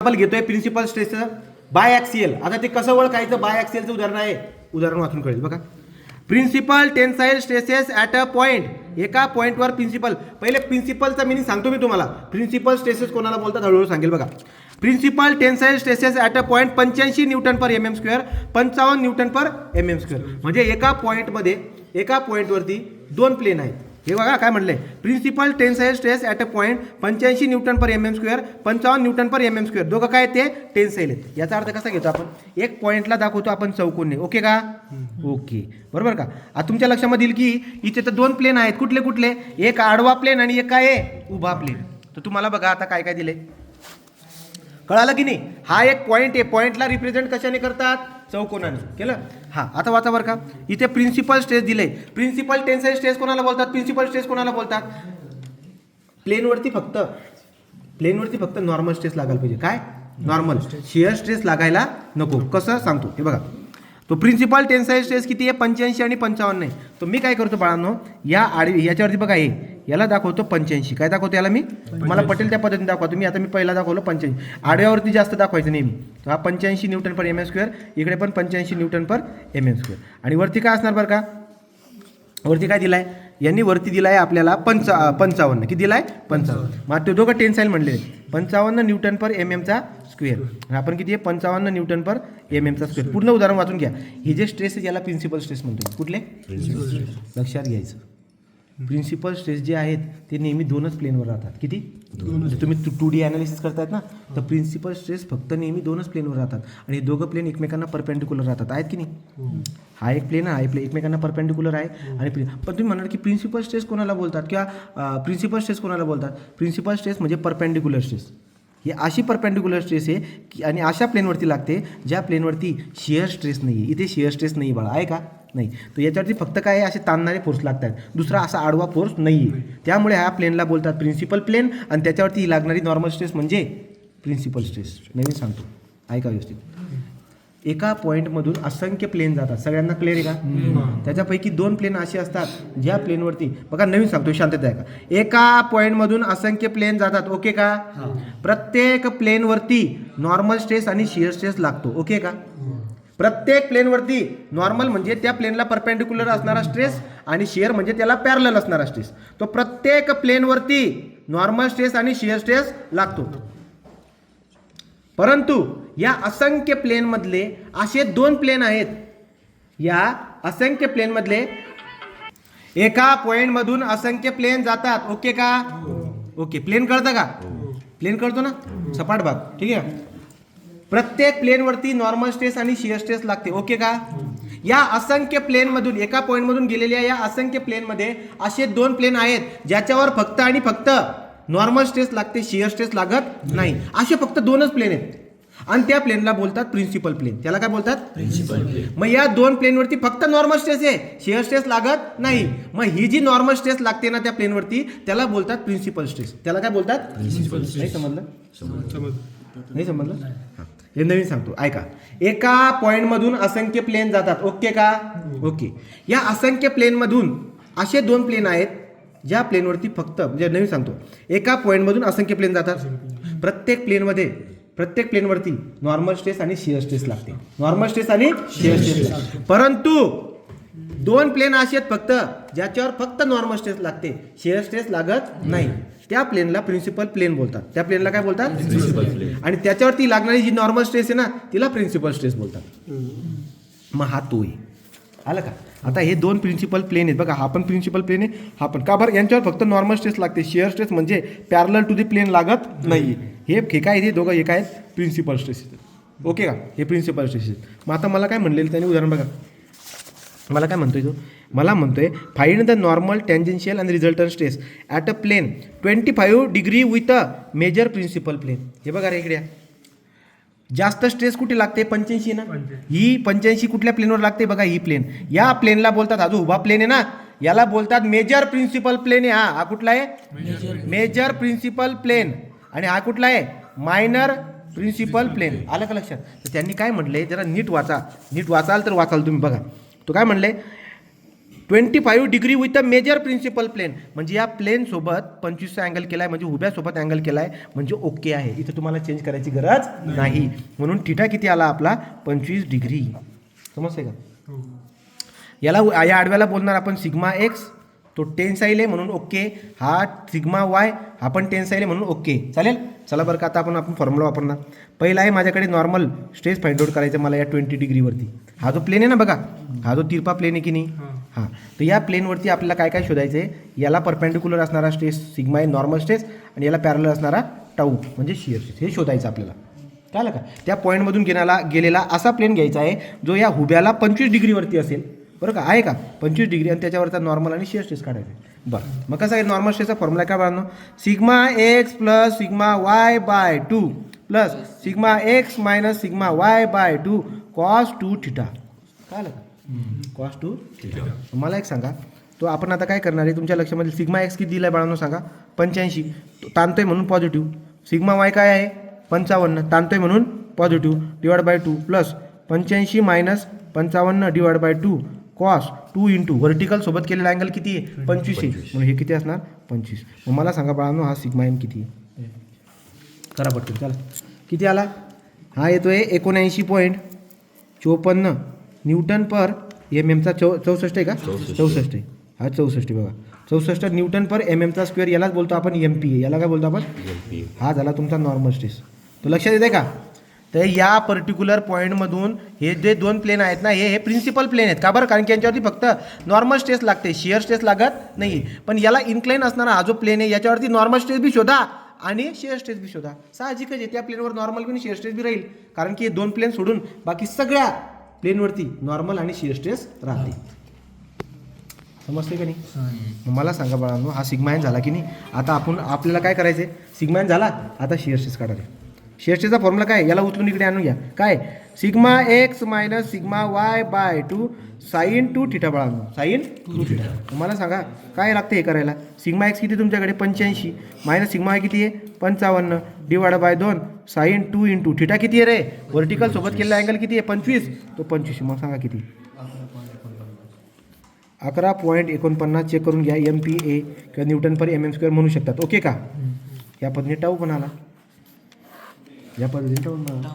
आपण घेतोय principal स्ट्रेसचं bye axial. आता ते कसं ओळखायचं? बाय ॲक्सियलचं उदाहरण आहे, उदाहरण वाचून कळेल बघा. Principal tensile stresses at a point, एका पॉईंटवर प्रिन्सिपल. पहिले प्रिन्सिपलचा मिनिंग सांगतो मी तुम्हाला. प्रिन्सिपल स्ट्रेसेस कोणाला बोलतात हळूहळू सांगेल बघा. Principal tensile stresses at a point 85 newton per mm square, 55 newton per mm square. म्हणजे एका पॉईंटमध्ये, एका पॉईंटवरती दोन प्लेन आहेत. हे बघा काय म्हणलंय, principal tensile stress at a point 85 newton per mm square, 55 newton per mm square. दोघं काय ते टेन्साईल आहेत. याचा अर्थ कसा घेतो आपण? एक पॉईंटला दाखवतो आपण चौकोनी. ओके का? ओके, बरोबर का? आता तुमच्या लक्षामध्ये येईल की इथे तर दोन प्लेन आहेत. कुठले कुठले? एक आडवा प्लेन आणि एक काय आहे? उभा प्लेन. तर तुम्हाला बघा आता काय काय दिले, कळालं की नाही? हा एक पॉईंट आहे. पॉईंटला रिप्रेझेंट कशाने करतात? चौकोनाने. केलं? हा, आता वाचा बरं का. इथे प्रिन्सिपल स्ट्रेस दिले. प्रिन्सिपल टेन्साईल स्ट्रेस कोणाला बोलतात? प्रिन्सिपल स्ट्रेस कोणाला बोलतात? प्लेनवरती फक्त नॉर्मल स्ट्रेस लागायला पाहिजे. काय? नॉर्मल. शिअर स्ट्रेस लागायला नको. कसं सांगतो हे बघा. तो प्रिन्सिपल टेन्साईल स्ट्रेस किती आहे? 85 आणि 55 आहे. तो मी काय करतो बाळांनो, या आडवी याच्यावरती बघा, हे याला दाखवतो 85. काय दाखवतो याला मी? तुम्हाला पटेल त्या पद्धतीने दाखवतो. मी पहिला दाखवलं 85. आडव्यावरती जास्त दाखवायचं नेहमी. तर हा 85 न्यूटन पर mm स्क्वेअर, इकडे पण 85 न्यूटन पर mm स्क्वेअर. आणि वरती काय असणार बरं का? वरती काय दिलाय? यांनी वरती दिलाय आपल्याला 55. किती दिलाय? 55. मग ते दोघं टेन्साईल म्हणले. 55 न्यूटन पर mm चा स्क्वेअर. आपण किती आहे? 55 न्यूटन पर mm चा स्क्वेअर. पूर्ण उदाहरण वाचून घ्या. हे जे स्ट्रेस आहे याला प्रिन्सिपल स्ट्रेस म्हणतो. कुठले? लक्षात घ्यायचं. प्रिन्सिपल स्ट्रेस जे आहेत ते नेहमी दोनच प्लेनवर राहतात. किती? तुम्ही 2D ॲनालिसिस करतायत ना, तर प्रिन्सिपल स्ट्रेस फक्त नेहमी दोनच प्लेनवर राहतात. आणि हे दोघं प्लेन एकमेकांना परपेंडिक्युलर राहतात. आहेत की नाही? हा एक प्लेन आहे, प्लेन एकमेकांना परपेंडिक्युलर आहे. आणि पण तुम्ही म्हणाल की प्रिन्सिपल स्ट्रेस कोणाला बोलतात? किंवा प्रिन्सिपल स्ट्रेस कोणाला बोलतात? प्रिन्सिपल स्ट्रेस म्हणजे परपेंडिक्युलर स्ट्रेस. ही अशी परपेंडिक्युलर स्ट्रेस आहे की आणि अशा प्लेनवरती लागते ज्या प्लेनवरती शिअर स्ट्रेस नाही आहे. इथे शिअर स्ट्रेस नाही बाळा, आहे का? नाही. तर याच्यावरती फक्त काय आहे? असे ताणणारे फोर्स लागतात. दुसरा असा आडवा फोर्स नाही आहे. त्यामुळे ह्या प्लेनला बोलतात प्रिन्सिपल प्लेन. आणि त्याच्यावरती लागणारी नॉर्मल स्ट्रेस म्हणजे प्रिन्सिपल स्ट्रेस. नवीन सांगतो, ऐका व्यवस्थित. एका पॉईंटमधून असंख्य प्लेन जातात. सगळ्यांना क्लिअर आहे का? त्याच्यापैकी दोन प्लेन असे असतात ज्या प्लेनवरती, बघा नवीन सांगतो, शांतता आहे का. एका पॉईंटमधून असंख्य प्लेन जातात. ओके का? प्रत्येक प्लेनवरती नॉर्मल स्ट्रेस आणि शिअर स्ट्रेस लागतो. ओके का? प्रत्येक प्लेनवरती नॉर्मल म्हणजे त्या प्लेनला परपेंडिक्युलर असणारा स्ट्रेस आणि शिअर म्हणजे त्याला पॅरलल असणारा स्ट्रेस. तो प्रत्येक प्लेनवरती नॉर्मल स्ट्रेस आणि शिअर स्ट्रेस लागतो. परंतु या असंख्य प्लेनमधले असे दोन प्लेन आहेत. या असंख्य प्लेनमधले एका पॉईंटमधून असंख्य प्लेन जातात. ओके का? ओके. प्लेन कळतं का? प्लेन कळतो ना, सपाट भाग. ठीक आहे. प्रत्येक प्लेनवरती नॉर्मल स्ट्रेस आणि शिअर स्ट्रेस लागते. ओके का? या असंख्य प्लेनमधून, एका पॉईंटमधून गेलेल्या या असंख्य प्लेनमध्ये असे दोन प्लेन आहेत ज्याच्यावर फक्त आणि फक्त नॉर्मल स्ट्रेस लागते, शिअर स्ट्रेस लागत नाही. असे फक्त दोनच प्लेन आहेत. आणि त्या प्लेनला बोलतात प्रिन्सिपल प्लेन. त्याला काय बोलतात? Principal plane. मग या दोन प्लेनवरती फक्त नॉर्मल स्ट्रेस आहे, शिअर स्ट्रेस लागत नाही. मग ही जी नॉर्मल स्ट्रेस लागते ना त्या प्लेनवरती, त्याला बोलतात प्रिन्सिपल स्ट्रेस. त्याला काय बोलतात? Principal stress. नाही समजलं? नाही समजलं? हे नवीन सांगतो, ऐका. एका पॉईंटमधून असंख्य प्लेन जातात. ओके का? ओके. या असंख्य प्लेनमधून असे दोन प्लेन आहेत ज्या प्लेनवरती फक्त, म्हणजे नवीन सांगतो, एका पॉईंटमधून असंख्य प्लेन जातात. प्रत्येक प्लेनवरती नॉर्मल स्ट्रेस आणि शिअर स्ट्रेस लागते. नॉर्मल स्ट्रेस आणि शिअर स्ट्रेस लागते. परंतु दोन प्लेन असे आहेत फक्त ज्याच्यावर फक्त नॉर्मल स्ट्रेस लागते, शिअर स्ट्रेस लागत नाही. त्या प्लेनला प्रिन्सिपल प्लेन बोलतात. त्या प्लेनला काय बोलतात? Principal plane. आणि त्याच्यावरती लागणारी जी नॉर्मल स्ट्रेस आहे ना, तिला प्रिन्सिपल स्ट्रेस बोलतात. मग हा तो आहे. आलं का? आता हे दोन प्रिन्सिपल प्लेन आहेत बघा. हा पण प्रिन्सिपल प्लेन आहे, हा पण. का बरं? यांच्यावर फक्त नॉर्मल स्ट्रेस लागते, शिअर स्ट्रेस म्हणजे पॅरलल टू द प्लेन लागत नाही. हे काय? हे दोघं हे काय आहेत? प्रिन्सिपल स्ट्रेस आहेत. ओके का? हे प्रिन्सिपल स्ट्रेस आहेत. मग आता मला काय म्हणलेलं त्याने उदाहरण बघा. मला काय म्हणतोय तो? मला म्हणतोय find the normal tangential and resultant stress at a plane 25 degree with a major principal plane. हे बघा रे इकडे, जास्त स्ट्रेस कुठे लागते? 85 ना. ही 85 कुठल्या प्लेनवर लागते? बघा ही प्लेन. या प्लेनला बोलतात, हा जो उभा प्लेन आहे ना, याला बोलतात मेजर प्रिन्सिपल प्लेन आहे. हा कुठला आहे? Major principal plane. आणि हा कुठला आहे? Minor principal plane. आलं का लक्षात? तर त्यांनी काय म्हटलंय, जरा नीट वाचा. नीट वाचाल तर वाचाल तुम्ही. बघा तो काय म्हणले, 25 degree with a major principal plane, म्हणजे या प्लेन सोबत 25चा अँगल केलाय, म्हणजे उभ्या सोबत अँगल केलाय, म्हणजे ओके आहे. इथं तुम्हाला चेंज करायची गरज नाही. म्हणून थिटा किती आला आपला 25 डिग्री. समजतंय का? याला या आडव्याला बोलणार आपण सिग्मा एक्स, तो टेन्साईल आहे म्हणून ओके. हा सिग्मा वाय, हा पण टेन्साईल आहे म्हणून ओके. चालेल. चला बरं का, आता आपण फॉर्म्युला वापरणार. पहिला आहे माझ्याकडे नॉर्मल स्ट्रेस फाइंड आउट करायचं मला या 20 डिग्रीवरती. हा जो प्लेन आहे ना बघा, हा जो तिरपा प्लेन आहे की नाही, हां, तर या प्लेनवरती आपल्याला काय काय शोधायचं आहे. याला परपेंडिक्युलर असणारा स्ट्रेस सिग्मा आहे नॉर्मल स्ट्रेस, आणि याला पॅरलल असणारा टाऊ म्हणजे शिअर स्ट्रेस, हे शोधायचं आपल्याला. कळलं का? त्या पॉईंटमधून गेलेला असा प्लेन घ्यायचा आहे जो या हुब्याला 25 डिग्रीवरती असेल. बरं का, आहे का 25 डिग्री, आणि त्याच्यावरचा नॉर्मल आणि शिअर स्ट्रेस काढायचा आहे. बरं, मग कसं आहे नॉर्मल स्ट्रेसचा फॉर्म्युला काय बाळांनो, sigma x plus sigma y by 2 plus sigma x minus sigma y by 2 cos 2 theta. कळलं का? Cos 2 theta. मला एक सांगा, तो आपण आता काय करणार आहे, तुमच्या लक्षामध्ये सिग्मा एक्स किती दिला आहे बाळांनो सांगा, 85. ताणतोय म्हणून पॉझिटिव्ह. सिग्मा वाय काय आहे 55, ताणतोय म्हणून positive, divide by 2 plus 85 minus 55 divide by 2 cos 2 into vertical सोबत केलेला अँगल किती आहे 25 आहे, म्हणून हे किती असणार 25. मग मला सांगा बाळांनो हा सिग्मा एम किती आहे, करा पटकन. चला किती आला, हा येतोय 79.54 न्यूटन पर एम एमचा 64 आहे का, 64 आहे. हा 64 बघा, 64 न्यूटन पर एम एमचा स्क्वेअर, यालाच बोलतो आपण एम पी ए. याला काय बोलतो आपण एम पी ए. हा झाला तुमचा नॉर्मल स्ट्रेस. तो लक्षात येते का? तर या पर्टिक्युलर पॉईंटमधून हे जे दोन प्लेन आहेत ना, हे प्रिन्सिपल प्लेन आहेत. का बरं? कारण की यांच्यावरती फक्त नॉर्मल स्ट्रेस लागते, शिअर स्ट्रेस लागत नाही. पण याला इन्क्लाइन असणारा हा जो प्लेन आहे याच्यावरती नॉर्मल स्ट्रेस बी शोधा आणि शिअर स्ट्रेस बी शोधा. साहजिकच आहे, त्या प्लेनवर नॉर्मल बी शिअर स्ट्रेस बी राहील, कारण की हे दोन प्लेन सोडून बाकी सगळ्या प्लेनवरती नॉर्मल आणि शिअर स्ट्रेस राहते. समजते का नाही? मला सांगा बाळांनो, हा सिग्मा एन झाला की नाही. आता आपल्याला काय करायचं आहे, सिग्मा एन झाला, आता शिअर स्ट्रेस काढायचे. शिअर स्ट्रेसचा फॉर्म्युला काय, याला उचलून इकडे आणून घ्या. काय, sigma x minus sigma y by 2 sine 2 theta बाळांनो, साईन 2 थिटा. मला सांगा काय लागते हे करायला. सिग्मा एक्स किती तुमच्याकडे 85 मायनस सिग्मा वाय किती आहे 55 divide by 2 sine 2 into theta किती आहे रे, व्हर्टिकल सोबत केलेला अँगल किती आहे 25, तो 25. मग सांगा किती, 11.49. चेक करून घ्या. एम पी ए किंवा न्यूटन पर एम एम स्क्वेअर म्हणू शकतात. ओके का? या पद्धतीने टाऊ पण आला, या पद्धतीने टाऊ पण आला.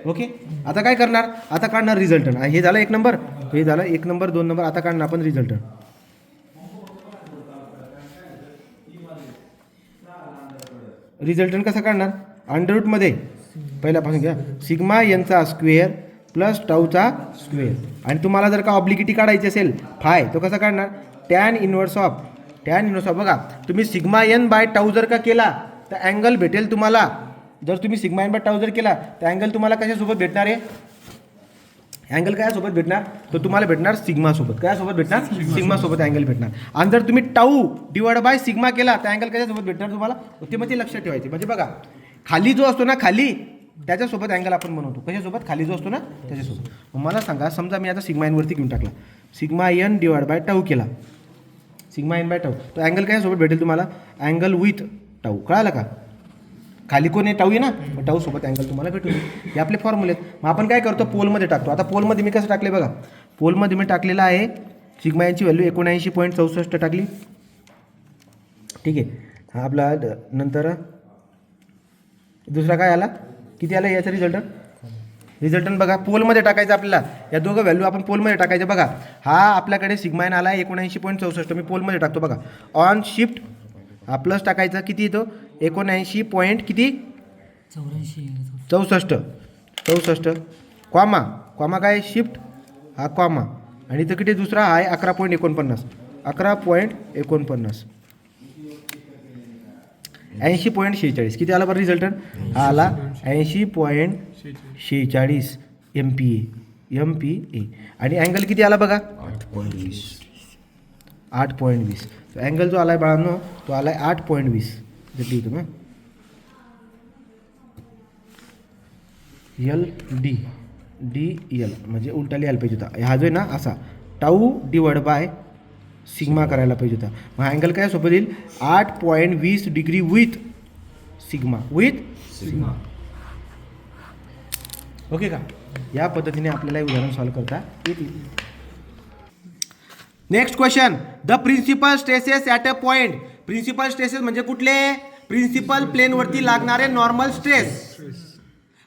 ओके. आता काय करणार, आता काढणार रिझल्टन. हे झालं 1 नंबर, हे झालं 1 नंबर 2 नंबर. आता काढणार आपण रिझल्टन. रिझल्टन कसं काढणार, अंडर रूटमध्ये पहिल्यापासून घ्या, सिग्मा एनचा स्क्वेअर प्लस टाऊचा स्क्वेअर. आणि तुम्हाला जर का ऑब्लिगिटी काढायची असेल फाय, तो कसा काढणार, टॅन इनवर्स ऑफ बघा, तुम्ही सिग्मा एन बाय टाऊ जर का केला तर अँगल भेटेल तुम्हाला. जर तुम्ही सिग्मा एन बाय टाऊ जर केला तर अँगल तुम्हाला कशासोबत भेटणार आहे, अँगल काय सोबत भेटणार, तो तुम्हाला भेटणार सिग्मा सोबत. काय सोबत भेटणार, सिग्मा सोबत अँगल भेटणार. आणि जर तुम्ही टाऊ डिवाइड बाय सिग्मा केला तर अँगल कशासोबत भेटणार तुम्हाला, ते मग ते लक्षात ठेवायचे. म्हणजे बघा, खाली जो असतो ना, खाली त्याच्यासोबत अँगल आपण बनवतो. कशासोबत, खाली जो असतो ना त्याच्यासोबत. मला सांगा, समजा मी आता सिग्मा एनवरती घेऊन टाकला, sigma N divide by tau केला, सिग्मा एन बाय टाऊ, तो अँगल कशासोबत भेटेल तुम्हाला, अँगल विथ टाऊ. कळालं का? खाली कोण आहे, टाऊ आहे ना, मग टाऊ सोबत अँगल तुम्हाला भेटून. हे आपले फॉर्म्युले आहेत. मग आपण काय करतो, पोलमध्ये टाकतो. आता पोलमध्ये मी कसं टाकले बघा, पोलमध्ये मी टाकलेलं आहे सिग्मा एनची व्हॅल्यू 79.64 टाकली. ठीक आहे. हा आपला नंतर दुसरा काय आला, किती आला याचा रिझल्टन बघा, पोलमध्ये टाकायचं आपल्याला. या दोघं व्हॅल्यू आपण पोलमध्ये टाकायचं. बघा, हा आपल्याकडे सिग्मा एन आला 79.64, मी पोलमध्ये टाकतो. बघा, ऑन शिफ्ट हा प्लस टाकायचा, किती येतो 79 पॉईंट किती 64 कॉमा काय शिफ्ट हा कॉमा, आणि इथं किती दुसरा आहे 11.49 80.46. किती आला बरं रिझल्टन, हा आला 80.46 एम पी ए. आणि अँगल किती आला बघा 8.20. अँगल जो आलाय बाळांनो, तो आलाय 8.20. जर होतो ना एल डी एल, म्हणजे उलटा लिहायला पाहिजे होता. हा जो आहे ना असा, टाऊ डिवाइड बाय सिग्मा करायला पाहिजे होता. मग अँगल काय सोबत येईल 8.20 डिग्री विथ सिग्मा. ओके का? या पद्धतीने आपल्याला हे उदाहरण सॉल्व करता येतील. Next question, the principal stresses at a point. Principal stresses म्हणजे कुठले? प्रिन्सिपल प्लेनवरती लागणारे नॉर्मल स्ट्रेस.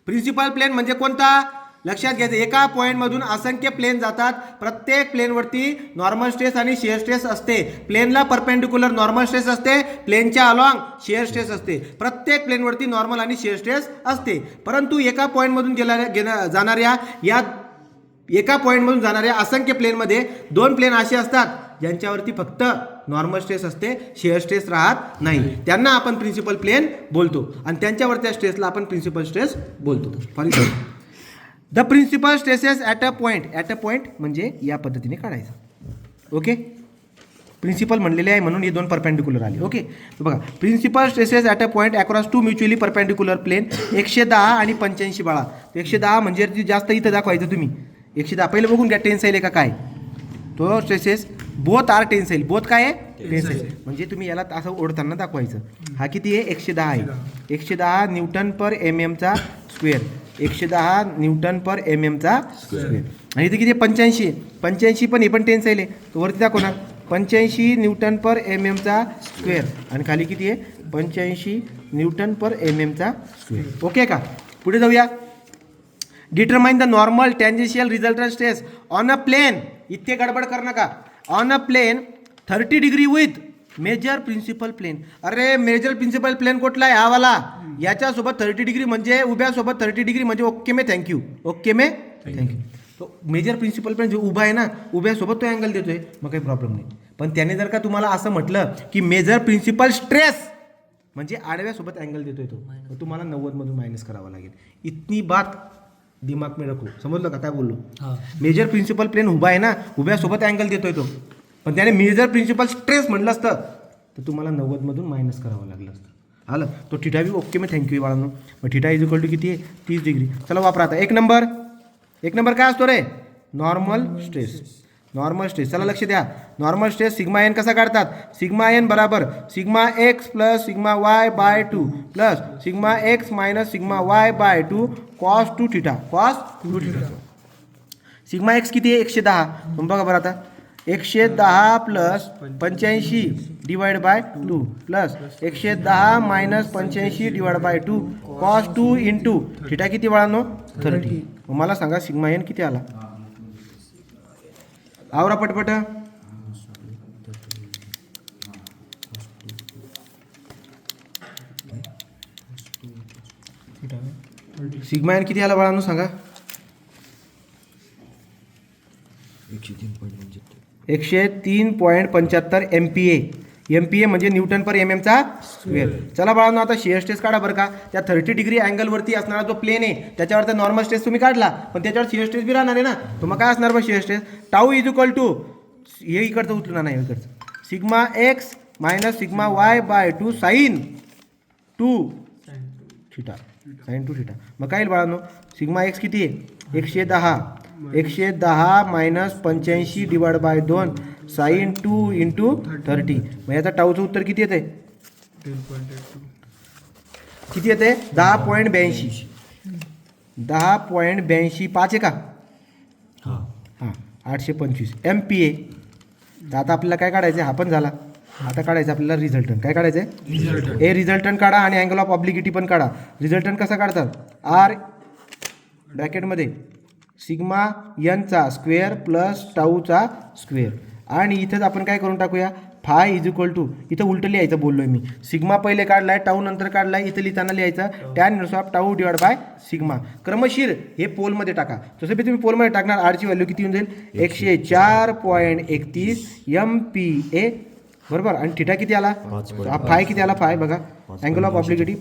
प्रिन्सिपल प्लेन म्हणजे कोणता? लक्षात घ्यायचं, एका पॉईंटमधून असंख्य प्लेन जातात. प्रत्येक प्लेनवरती नॉर्मल स्ट्रेस आणि शिअर स्ट्रेस असते. प्लेनला परपेंडिक्युलर नॉर्मल स्ट्रेस असते, प्लेनच्या अलॉंग शिअर स्ट्रेस असते. प्रत्येक प्लेनवरती नॉर्मल आणि शिअर स्ट्रेस असते. परंतु एका पॉईंटमधून जाणाऱ्या या एका पॉईंटमधून जाणाऱ्या असंख्य प्लेनमध्ये 2 प्लेन असे असतात ज्यांच्यावरती फक्त नॉर्मल स्ट्रेस असते, शिअर स्ट्रेस राहत नाही. त्यांना आपण प्रिन्सिपल प्लेन बोलतो आणि त्यांच्यावरच्या स्ट्रेसला आपण प्रिन्सिपल स्ट्रेस बोलतो. For example, the principal stresses at a point. At a point म्हणजे या पद्धतीने काढायचं. ओके, प्रिन्सिपल म्हणलेले आहे म्हणून हे 2 परपेंडिक्युलर आले. ओके, बघा, principal stresses at a point across 2 mutually perpendicular plane. 110 आणि 85 बाळा. 110 म्हणजे जास्त इथं दाखवायचं तुम्ही. 110 पहिले बघून घ्या टेन्साईल आहे का काय. तो stresses both are tensile. Both काय आहे? टेन्साईल. म्हणजे तुम्ही याला असं ओढताना दाखवायचं. हा किती आहे? 110 आहे. 110 न्यूटन पर mm चा स्क्वेअर. 110 न्यूटन पर mm चा स्क्वेअर. आणि इथे किती आहे? 85 आहे. 85 पण हे पण टेन्साईल आहे. तो वरती दाखवणार 85 न्यूटन पर mm चा स्क्वेअर आणि खाली किती आहे? 85 न्यूटन पर mm चा स्क्वेअर. ओके का? पुढे जाऊया. Determine the normal tangential resultant stress on a plane. इतके गडबड कर नका. On a plane 30 degree with major principal plane. अरे मेजर प्रिन्सिपल प्लेन कुठला आहे? हा वाला. याच्यासोबत 30 डिग्री म्हणजे उभ्यासोबत 30 डिग्री म्हणजे okay may thank you. Okay may thank you. तो मेजर प्रिन्सिपल प्लेन जो उभा आहे ना, उभ्यासोबत तो अँगल देतोय, मग काही प्रॉब्लेम नाही. पण त्याने जर का तुम्हाला असं म्हटलं की मेजर प्रिन्सिपल स्ट्रेस म्हणजे आडव्यासोबत अँगल देतोय तो, मग तुम्हाला 90 मधून मायनस करावं लागेल. इतनी बात दिमाग में रखो. समजलं का काय बोललो? मेजर प्रिन्सिपल प्लेन उभा आहे ना, उभ्यासोबत अँगल देतोय तो, पण त्याने मेजर प्रिन्सिपल स्ट्रेस म्हटलं असतं तर तुम्हाला 90 मधून मायनस करावं लागलं असतं. आलं? तो थिटा बी ओके मग थँक्यू बाळांनो. मग थिटा इज इक्वल टू किती आहे? 30 डिग्री. चला वापरा आता. एक नंबर काय असतो रे? Normal stress. Normal stress. चला लक्ष द्या. नॉर्मल स्ट्रेस सिग्मा एन कसा काढतात? सिग्मा एन बराबर sigma x plus sigma y by 2 plus sigma x minus sigma y by 2 cos 2 theta. Cos 2 theta. Sigma x किती आहे? 110. मग बघा बरं आता 110 plus 85 divide by 2 plus 110 minus 85 divide by 2 cos 2 into theta किती बाळांनो? 30. मग मला सांगा सिग्मा एन किती आला? आवरा पटपट. सिग्मा एन किती आला बाळांनो सांगा? 103.75 MPa. MPa म्हणजे न्यूटन पर mm चा स्क्वेअर. चला बाळांनो आता शिअर स्ट्रेस काढा बरं का. त्या 30 डिग्री अँगलवरती असणारा जो प्लेन आहे त्याच्यावरचा नॉर्मल स्ट्रेस तुम्ही काढला, पण त्याच्यावर शिअर स्ट्रेस बी राहणार आहे ना. तर मग काय असणार बघ shear stress? Tau is equal to हे इकडचं उचलणार नाही, इकडचं sigma x minus sigma y by 2 sine 2 theta. Sine 2 theta. मग काय येईल बाळांनो? सिग्मा एक्स किती आहे? 110 minus 85 divide by 2 sine 2 into 30. मग याचा टाऊचं उत्तर किती येते? किती येते? 10.82. 10.82 5 आहे का? हां 825 MPa. तर आता आपल्याला काय काढायचं? हा पण झाला. आता काढायचं आपल्याला रिझल्टंट. काय काढायचं आहे? ए रिझल्टंट काढा आणि अँगल ऑफ ऑब्लिगिटी पण काढा. रिझल्टंट कसा काढतात? आर ब्रॅकेटमध्ये सिग्मा एनचा स्क्वेअर प्लस टाऊचा स्क्वेअर. आणि इथंच आपण काय करून टाकूया? फाय इज इक्वल टू, इथं उलटं लिहायचं बोललो आहे मी. सिग्मा पहिले काढलाय, टाऊ नंतर काढलाय. इथं लिहिताना लिहायचं tan inverse of tau divide by sigma. क्रमशीर हे पोलमध्ये टाका. जसं बी तुम्ही पोलमध्ये टाकणार आरची व्हॅल्यू किती येऊन जाईल? 104.31 MPa बरोबर. आणि थिटा किती आला? फाय किती आला? फाय बघा अँगल ऑफ ऑब्लिगिटी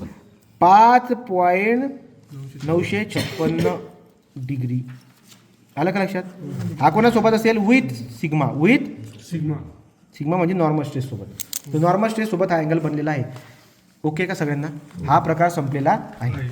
5.956 डिग्री. आलं का लक्षात? हा कोणासोबत असेल? With sigma. विथ सिग्मा म्हणजे नॉर्मल स्ट्रेस सोबत. तो नॉर्मल स्ट्रेस सोबत हा अँगल बनलेला आहे. ओके का सगळ्यांना? हा प्रकार संपलेला आहे.